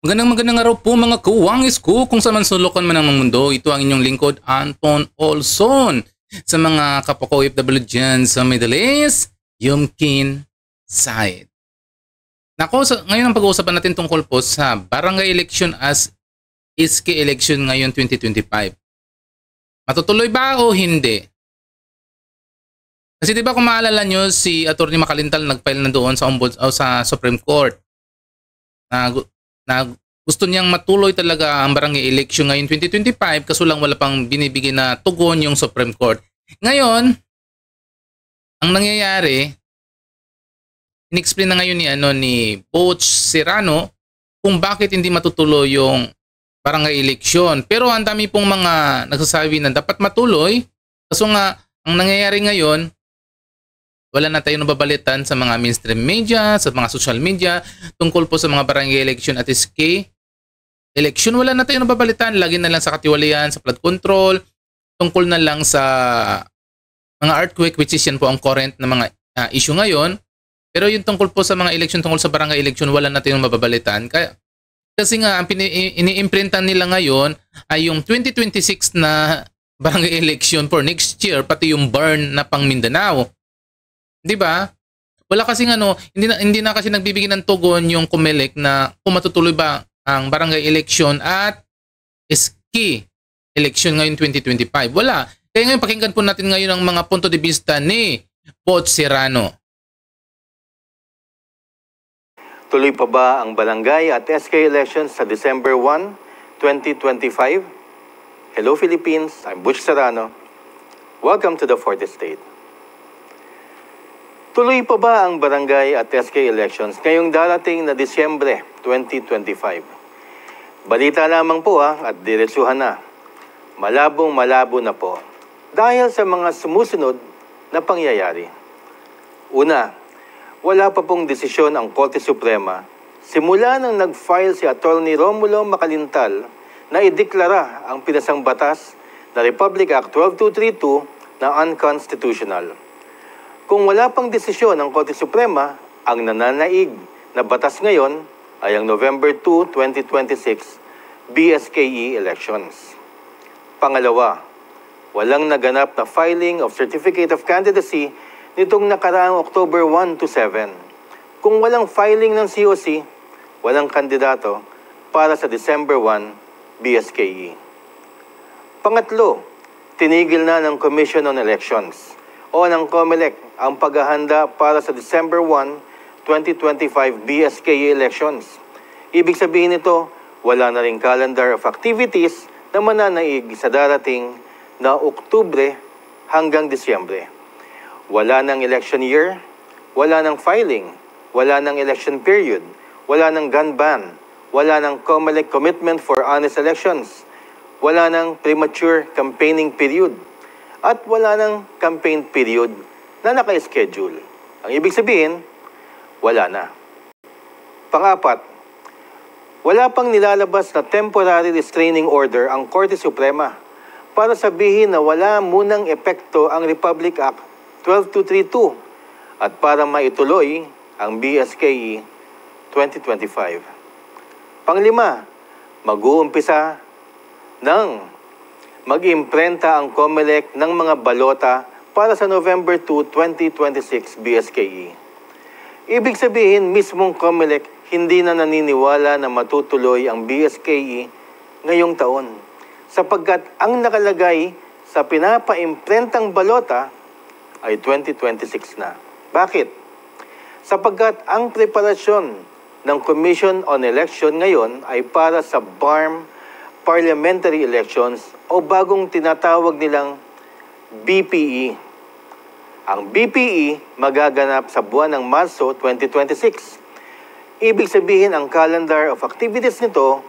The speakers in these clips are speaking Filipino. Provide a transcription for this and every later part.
Magandang araw po mga kawangis ko kung saan man sulukan man ang mundo. Ito ang inyong lingkod, Anton Olson. Sa mga kapwa ko OFW dyan sa Middle East, Yumkin Side. Ngayon ang pag-uusapan natin tungkol po sa barangay election as SK election ngayon 2025. Matutuloy ba o hindi? Kasi diba kung maalala nyo, si Atty. Makalintal nag-file na doon sa Supreme Court na gusto niyang matuloy talaga ang barangay election ngayon 2025 kaso lang wala pang binibigay na tugon yung Supreme Court. Ngayon, ang nangyayari, in-explain na ngayon ni Boch Serrano kung bakit hindi matutuloy yung barangay election. Pero ang dami pong mga nagsasabi na dapat matuloy kaso nga ang nangyayari ngayon, wala na tayo nababalitan sa mga mainstream media, sa mga social media, tungkol po sa mga barangay election at SK election. Wala na tayo nababalitan. Lagi na lang sa katiwalian, sa flood control, tungkol na lang sa mga earthquake, which is yan po ang current na mga issue ngayon. Pero yung tungkol po sa mga election, tungkol sa barangay election, wala na tayong mababalitan. Kasi nga, ang ini-imprintan nila ngayon ay yung 2026 na barangay election for next year, pati yung burn na pang Mindanao. 'Di ba? Wala kasing hindi na kasi nagbibigay ng tugon yung COMELEC na kung matutuloy ba ang barangay election at SK election ngayon 2025. Wala. Kaya ngayon pakinggan po natin ngayon ang mga punto de vista ni Boch Serrano. Tuloy pa ba ang barangay at SK elections sa December 1, 2025? Hello Philippines, I'm Boch Serrano. Welcome to the Fourth Estate. Tuloy pa ba ang barangay at SK elections ngayong darating na Disyembre 2025? Balita lamang po at diretsuhan na. Malabong-malabo na po dahil sa mga sumusunod na pangyayari. Una, wala pa pong desisyon ang Korte Suprema simula nang nag-file si Atty. Romulo Makalintal na ideklara ang pinasang batas na Republic Act 12232 na unconstitutional. Kung wala pang desisyon ng Korte Suprema, ang nananaig na batas ngayon ay ang November 2, 2026 BSKE elections. Pangalawa, walang naganap na filing of Certificate of Candidacy nitong nakaraang October 1 to 7. Kung walang filing ng COC, walang kandidato para sa December 1 BSKE. Pangatlo, tinigil na ng Commission on Elections o ng COMELEC ang paghahanda para sa December 1, 2025 BSKE elections. Ibig sabihin nito, wala na ring calendar of activities na mananaig sa darating na Oktubre hanggang Disyembre. Wala ng election year, wala ng filing, wala ng election period, wala ng gun ban, wala ng COMELEC commitment for honest elections, wala ng premature campaigning period, at wala ng campaign period na naka-schedule. Ang ibig sabihin, wala na. Pangapat, wala pang nilalabas na temporary restraining order ang Korte Suprema para sabihin na wala munang epekto ang Republic Act 12232 at para maituloy ang BSKE 2025. Panglima, mag-uumpisa ng mag-imprenta ang COMELEC ng mga balota para sa November 2, 2026 BSKE. Ibig sabihin, mismong COMELEC hindi na naniniwala na matutuloy ang BSKE ngayong taon sapagkat ang nakalagay sa pinapa-imprentang balota ay 2026 na. Bakit? Sapagkat ang preparasyon ng Commission on Election ngayon ay para sa BARM Parliamentary Elections o bagong tinatawag nilang BPE. Ang BPE magaganap sa buwan ng Marso 2026. Ibig sabihin ang calendar of activities nito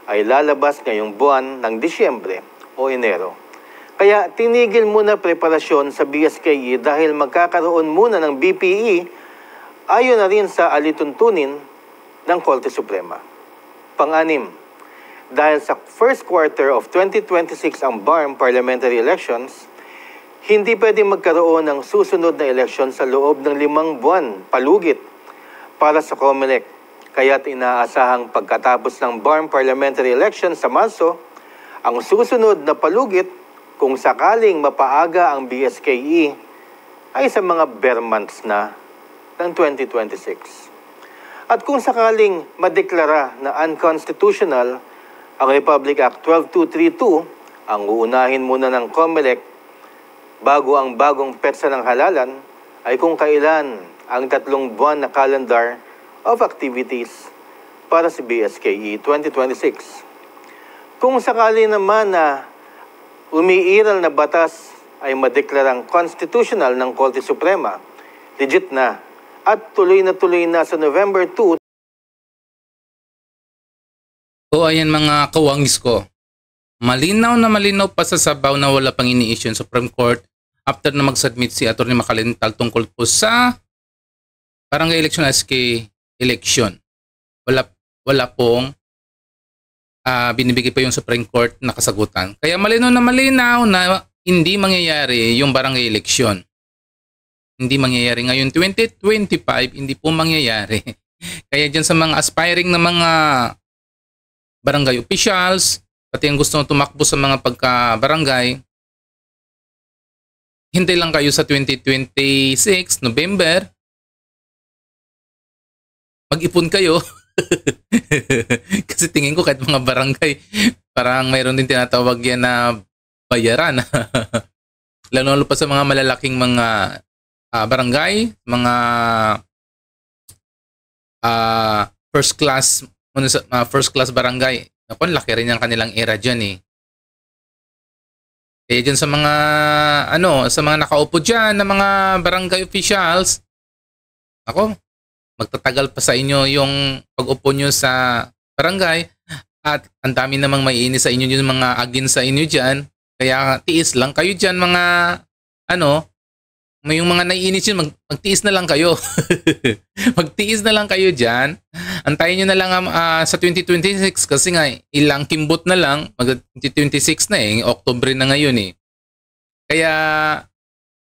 ay lalabas ngayong buwan ng Disyembre o Enero. Kaya tinigil muna preparasyon sa BSKE dahil magkakaroon muna ng BPE ayon na rin sa alituntunin ng Korte Suprema. Pang-anim, dahil sa first quarter of 2026 ang BARM parliamentary elections, hindi pwedeng magkaroon ng susunod na eleksyon sa loob ng 5 buwan palugit para sa COMELEC Kaya't inaasahang pagkatapos ng BARM parliamentary election sa Marso, ang susunod na palugit kung sakaling mapaaga ang BSKE ay sa mga bare months na ng 2026. At kung sakaling madeklara na unconstitutional ang Republic Act 12232, ang uunahin muna ng COMELEC bago ang bagong petsa ng halalan ay kung kailan ang 3 buwan na calendar of activities para sa BSKE 2026. Kung sakali naman na umiiral na batas ay madeklarang constitutional ng Korte Suprema, legit na at tuloy na sa November 2. So ayan mga kawangis ko, malinaw na malinaw pa sa sabaw na wala pang ini-issue ng Supreme Court after na mag-submit si Atty. Makalintal tungkol po sa barangay election SK election. Wala pong binibigay pa yung Supreme Court na kasagutan. Kaya malinaw na hindi mangyayari yung barangay election. Hindi mangyayari ngayon 2025, hindi po mangyayari. Kaya dyan sa mga aspiring na mga barangay officials, pati ang gusto tumakbo sa mga pagka-barangay, hintay lang kayo sa 2026, November, mag-ipon kayo. Kasi tingin ko kahit mga barangay, parang mayroon din tinatawag yan na bayaran. Lalo pa sa mga malalaking mga barangay, mga first class barangay. Ako, laki rin ang kanilang era dyan eh. Kaya dyan sa mga sa mga nakaupo dyan na mga barangay officials, ako, magtatagal pa sa inyo yung pag-upo nyo sa barangay at ang dami namang maiinis sa inyo yung mga agin sa inyo dyan. Kaya tiis lang kayo dyan mga may yung mga naiinis yun, magtiis na lang kayo. Magtiis na lang kayo dyan. Antayin nyo na lang sa 2026 kasi nga ilang kimbot na lang, mag-2026 na eh, Oktubre na ngayon eh. Kaya,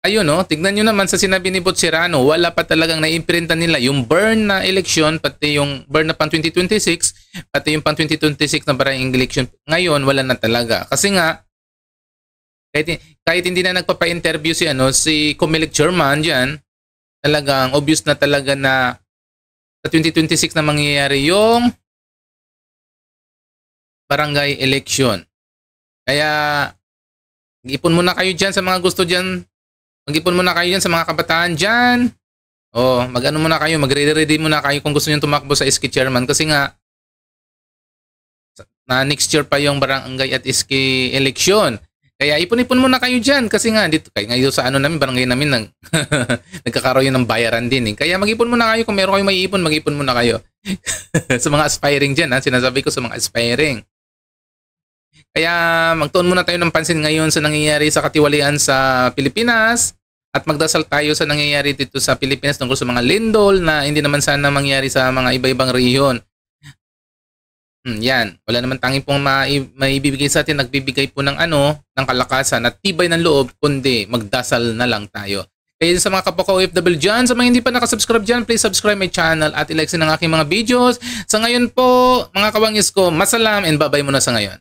ayun tignan nyo naman sa sinabi ni Botserano, wala pa talagang naimprinta nila yung burn na election, pati yung burn na pang 2026, pati yung pang 2026 na barangay election. Ngayon, wala na talaga. Kasi nga, kahit hindi na nagpapa-interview si COMELEC chairman diyan, talagang obvious na talaga na sa 2026 na mangyayari yung barangay election. Kaya mag-ipon muna kayo diyan sa mga gusto diyan. Mag-ipon muna kayo diyan sa mga kabataan diyan. Mag-ano muna kayo, magre-ready muna kayo kung gusto niyo tumakbo sa SK chairman kasi nga na next year pa yung barangay at SK election. Kaya ipon-ipon muna kayo dyan kasi nga dito ngayon sa namin, barangay namin nagkakaroon ng bayaran din eh. Kaya mag-ipon muna kayo, kung meron kayong maiipon, mag-ipon muna kayo. Sa mga aspiring dyan, sinasabi ko sa mga aspiring. Kaya magtuon muna tayo ng pansin ngayon sa nangyayari sa katiwalian sa Pilipinas at magdasal tayo sa nangyayari dito sa Pilipinas tungkol sa mga lindol na hindi naman sana mangyari sa mga iba-ibang rehiyon. Yan, wala naman tanging pong maibibigay sa atin, nagbibigay po ng ng kalakasan at tibay ng loob, kundi magdasal na lang tayo. Kaya sa mga kapwa ko OFW dyan, sa mga hindi pa nakasubscribe dyan, please subscribe my channel at i-like ng aking mga videos. Sa ngayon po, mga kawangis ko, masalam and babay muna sa ngayon.